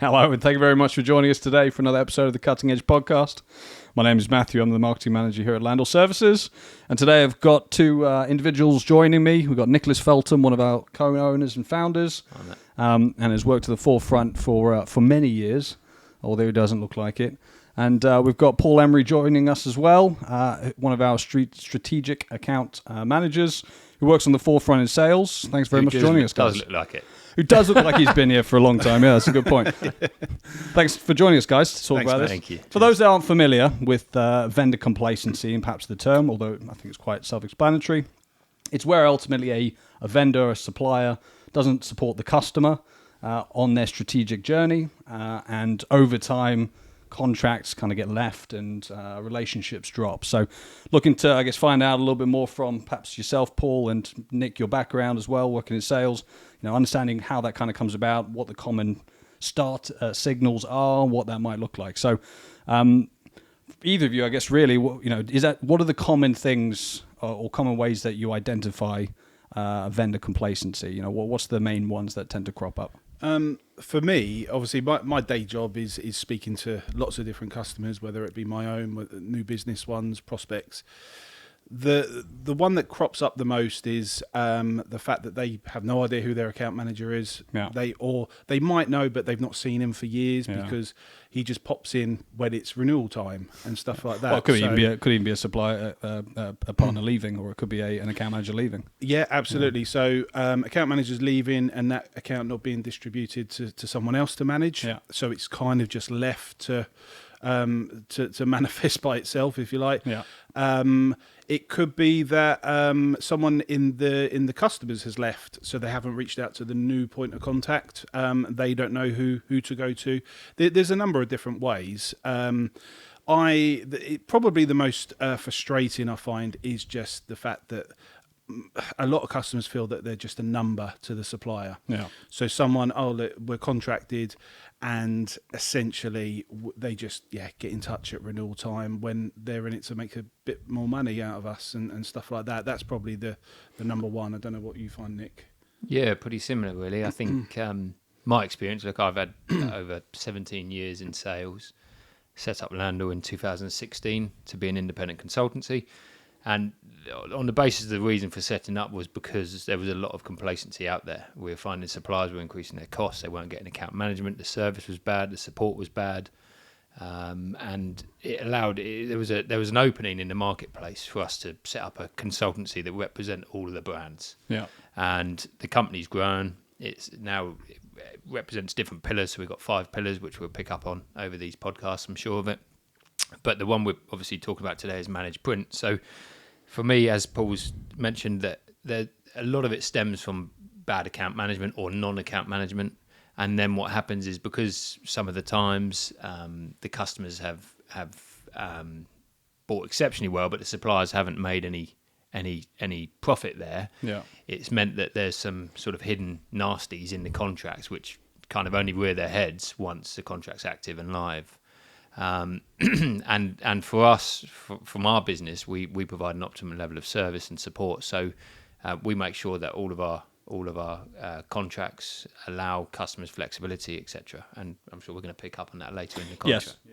Hello, and thank you very much for joining us today for another episode of the Cutting Edge Podcast. My name is Matthew. I'm the marketing manager here at Landor Services. And today I've got two individuals joining me. We've got Nicholas Feltham, one of our co-owners and founders, and has worked to the forefront for many years, although he doesn't look like it. And we've got Paul Emery joining us as well, one of our strategic account managers who works on the forefront in sales. Thanks very much for joining us, guys. Does look like it. Who does look like he's been here for a long time. Yeah, that's a good point. Thanks for joining us, guys, to talk about this. Thank you. For those that aren't familiar with vendor complacency and perhaps the term, although I think it's quite self-explanatory, it's where ultimately a vendor, a supplier, doesn't support the customer on their strategic journey, and over time, contracts kind of get left and relationships drop. So looking to, I guess, find out a little bit more from perhaps yourself, Paul, and Nick, your background as well, working in sales, understanding how that kind of comes about, what the common start signals are, what that might look like. So either of you, I guess, really, what are the common things or common ways that you identify vendor complacency? What's the main ones that tend to crop up? For me, obviously, my day job is speaking to lots of different customers, whether it be my own, new business ones, prospects. The one that crops up the most is the fact that they have no idea who their account manager is. Yeah. They might know, but they've not seen him for years because he just pops in when it's renewal time and stuff like that. Well, it could even be a supplier, a partner leaving, or it could be an account manager leaving. Yeah, absolutely. So account managers leaving and that account not being distributed to someone else to manage. Yeah. So it's kind of just left to manifest by itself, if you like. Yeah. It could be that someone in the customers has left, so they haven't reached out to the new point of contact. They don't know who to go to. There's a number of different ways. Probably the most frustrating I find is just the fact that a lot of customers feel that they're just a number to the supplier. Yeah. So someone, we're contracted, and essentially they just get in touch at renewal time when they're in it to make a bit more money out of us and stuff like that. That's probably the number one. I don't know what you find, Nick. Yeah, pretty similar, really. I think my experience, look, I've had over 17 years in sales, set up Landor in 2016 to be an independent consultancy. And on the basis of the reason for setting up was because there was a lot of complacency out there. We were finding suppliers were increasing their costs. They weren't getting account management. The service was bad. The support was bad. And it allowed, there was an opening in the marketplace for us to set up a consultancy that represent all of the brands. Yeah. And the company's grown. It represents different pillars. So we've got 5 pillars, which we'll pick up on over these podcasts, I'm sure of it. But the one we're obviously talking about today is managed print. So for me, as Paul's mentioned, that a lot of it stems from bad account management or non-account management. And then what happens is, because some of the times the customers have bought exceptionally well, but the suppliers haven't made any profit there. Yeah. It's meant that there's some sort of hidden nasties in the contracts, which kind of only rear their heads once the contract's active and live. And for us, from our business, we provide an optimum level of service and support. So we make sure that all of our contracts allow customers flexibility, etc. And I'm sure we're going to pick up on that later in the contract. Yes.